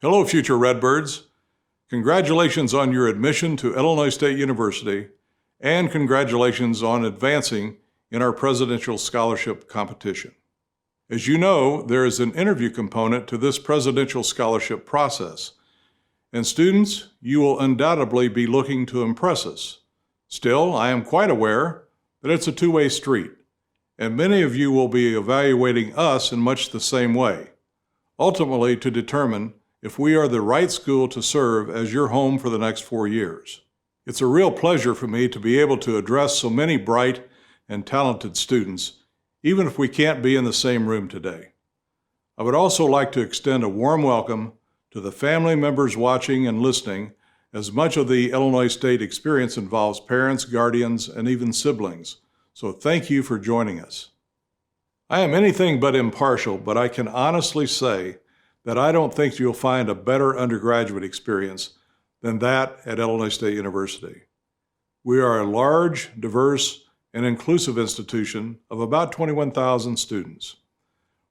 Hello, future Redbirds. Congratulations on your admission to Illinois State University, and congratulations on advancing in our presidential scholarship competition. As you know, there is an interview component to this presidential scholarship process, and students, you will undoubtedly be looking to impress us. Still, I am quite aware that it's a two-way street, and many of you will be evaluating us in much the same way, ultimately to determine if we are the right school to serve as your home for the next 4 years. It's a real pleasure for me to be able to address so many bright and talented students, even if we can't be in the same room today. I would also like to extend a warm welcome to the family members watching and listening, as much of the Illinois State experience involves parents, guardians, and even siblings. So thank you for joining us. I am anything but impartial, but I can honestly say that I don't think you'll find a better undergraduate experience than that at Illinois State University. We are a large, diverse, and inclusive institution of about 21,000 students.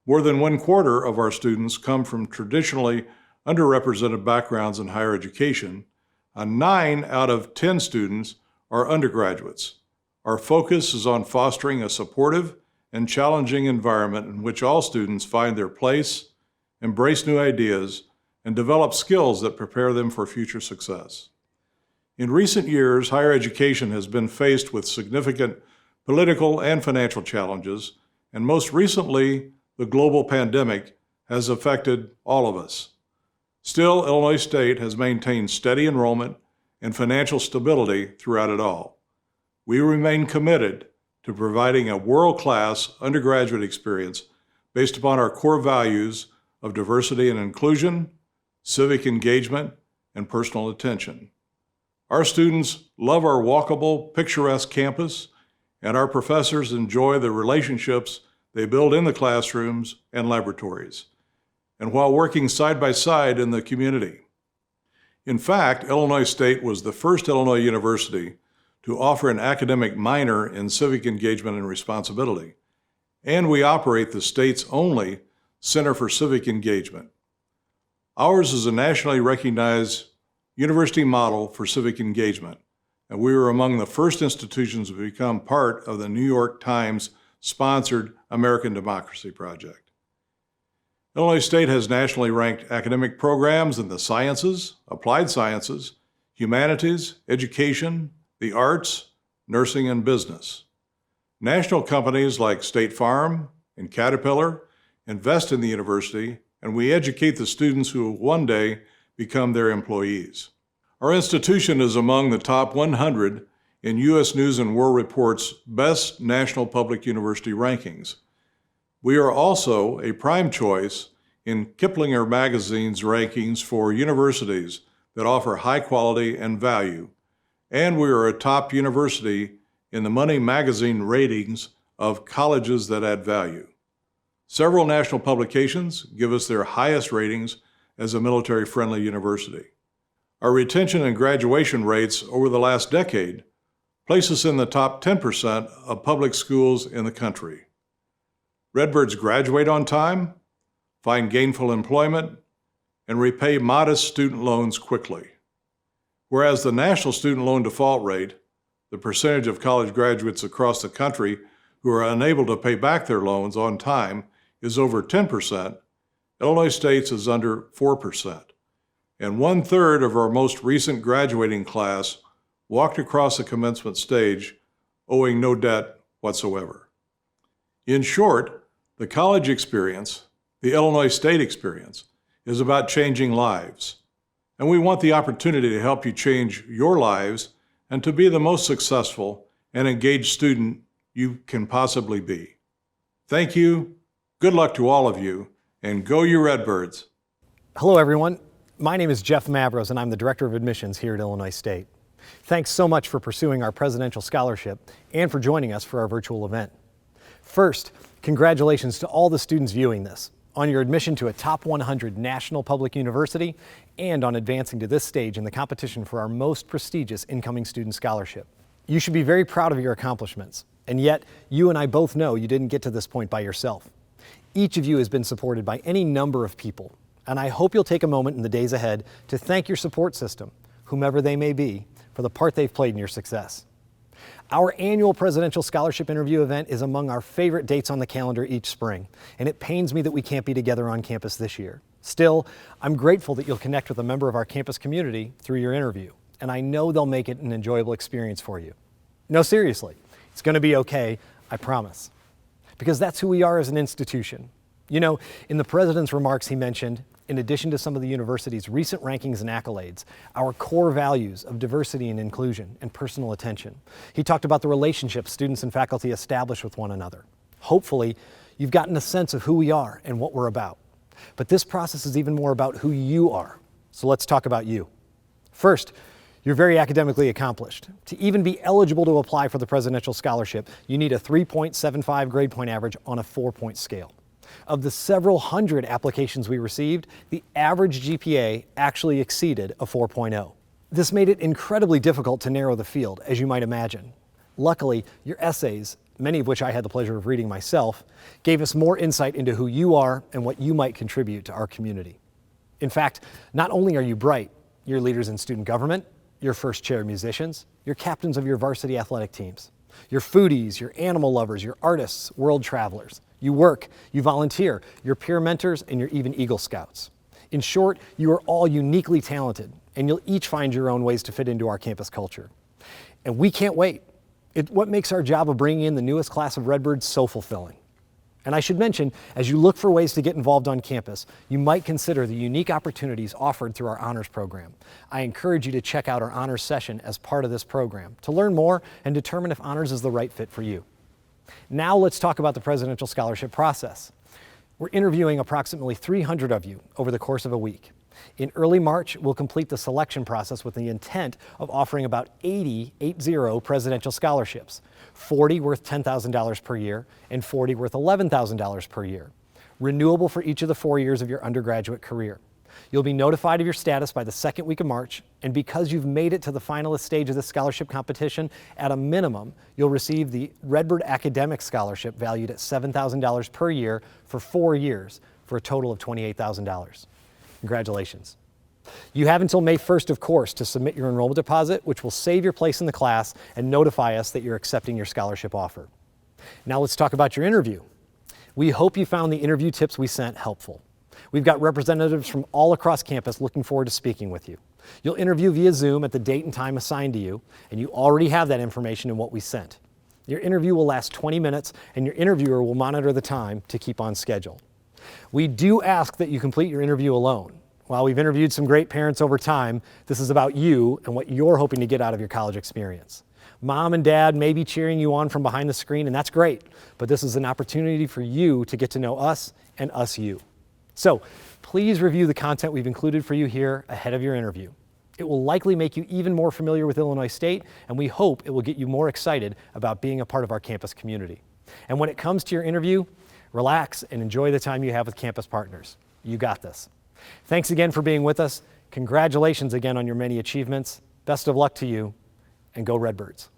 More than 1/4 of our students come from traditionally underrepresented backgrounds in higher education, and 9 out of 10 students are undergraduates. Our focus is on fostering a supportive and challenging environment in which all students find their place, embrace new ideas, and develop skills that prepare them for future success. In recent years, higher education has been faced with significant political and financial challenges, and most recently, the global pandemic has affected all of us. Still, Illinois State has maintained steady enrollment and financial stability throughout it all. We remain committed to providing a world-class undergraduate experience based upon our core values of diversity and inclusion, civic engagement, and personal attention. Our students love our walkable, picturesque campus, and our professors enjoy the relationships they build in the classrooms and laboratories, and while working side by side in the community. In fact, Illinois State was the first Illinois university to offer an academic minor in civic engagement and responsibility, and we operate the state's only Center for Civic Engagement. Ours is a nationally recognized university model for civic engagement, and we were among the first institutions to become part of the New York Times sponsored American Democracy Project. Illinois State has nationally ranked academic programs in the sciences, applied sciences, humanities, education, the arts, nursing, and business. National companies like State Farm and Caterpillar invest in the university, and we educate the students who will one day become their employees. Our institution is among the top 100 in U.S. News and World Report's Best National Public University rankings. We are also a prime choice in Kiplinger Magazine's rankings for universities that offer high quality and value, and we are a top university in the Money Magazine ratings of colleges that add value. Several national publications give us their highest ratings as a military-friendly university. Our retention and graduation rates over the last decade place us in the top 10% of public schools in the country. Redbirds graduate on time, find gainful employment, and repay modest student loans quickly. Whereas the national student loan default rate, the percentage of college graduates across the country who are unable to pay back their loans on time, is over 10%, Illinois State's is under 4%. And 1/3 of our most recent graduating class walked across the commencement stage owing no debt whatsoever. In short, the college experience, the Illinois State experience, is about changing lives. And we want the opportunity to help you change your lives and to be the most successful and engaged student you can possibly be. Thank you. Good luck to all of you, and go you Redbirds. Hello everyone, my name is Jeff Mavros and I'm the Director of Admissions here at Illinois State. Thanks so much for pursuing our presidential scholarship and for joining us for our virtual event. First, congratulations to all the students viewing this on your admission to a top 100 national public university and on advancing to this stage in the competition for our most prestigious incoming student scholarship. You should be very proud of your accomplishments, and yet you and I both know you didn't get to this point by yourself. Each of you has been supported by any number of people, and I hope you'll take a moment in the days ahead to thank your support system, whomever they may be, for the part they've played in your success. Our annual Presidential Scholarship Interview event is among our favorite dates on the calendar each spring, and it pains me that we can't be together on campus this year. Still, I'm grateful that you'll connect with a member of our campus community through your interview, and I know they'll make it an enjoyable experience for you. No, seriously, it's going to be okay, I promise. Because that's who we are as an institution. You know, in the president's remarks, he mentioned, in addition to some of the university's recent rankings and accolades, our core values of diversity and inclusion and personal attention. He talked about the relationships students and faculty establish with one another. Hopefully, you've gotten a sense of who we are and what we're about. But this process is even more about who you are. So let's talk about you. First, you're very academically accomplished. To even be eligible to apply for the Presidential Scholarship, you need a 3.75 grade point average on a 4-point scale. Of the several hundred applications we received, the average GPA actually exceeded a 4.0. This made it incredibly difficult to narrow the field, as you might imagine. Luckily, your essays, many of which I had the pleasure of reading myself, gave us more insight into who you are and what you might contribute to our community. In fact, not only are you bright, you're leaders in student government, you're first chair musicians, you're captains of your varsity athletic teams, you're foodies, you're animal lovers, you're artists, world travelers. You work, you volunteer, you're peer mentors, and you're even Eagle Scouts. In short, you are all uniquely talented, and you'll each find your own ways to fit into our campus culture. And we can't wait. It's what makes our job of bringing in the newest class of Redbirds so fulfilling. And I should mention, as you look for ways to get involved on campus, you might consider the unique opportunities offered through our honors program. I encourage you to check out our honors session as part of this program to learn more and determine if honors is the right fit for you. Now let's talk about the Presidential Scholarship process. We're interviewing approximately 300 of you over the course of a week. In early March, we'll complete the selection process with the intent of offering about 80 presidential scholarships, 40 worth $10,000 per year and 40 worth $11,000 per year, renewable for each of the 4 years of your undergraduate career. You'll be notified of your status by the second week of March, and because you've made it to the finalist stage of the scholarship competition, at a minimum, you'll receive the Redbird Academic Scholarship valued at $7,000 per year for 4 years, for a total of $28,000. Congratulations. You have until May 1st, of course, to submit your enrollment deposit, which will save your place in the class and notify us that you're accepting your scholarship offer. Now let's talk about your interview. We hope you found the interview tips we sent helpful. We've got representatives from all across campus looking forward to speaking with you. You'll interview via Zoom at the date and time assigned to you, and you already have that information in what we sent. Your interview will last 20 minutes, and your interviewer will monitor the time to keep on schedule. We do ask that you complete your interview alone. While we've interviewed some great parents over time, this is about you and what you're hoping to get out of your college experience. Mom and dad may be cheering you on from behind the screen, and that's great, but this is an opportunity for you to get to know us and us you. So please review the content we've included for you here ahead of your interview. It will likely make you even more familiar with Illinois State, and we hope it will get you more excited about being a part of our campus community. And when it comes to your interview, relax and enjoy the time you have with campus partners. You got this. Thanks again for being with us. Congratulations again on your many achievements. Best of luck to you, and go Redbirds.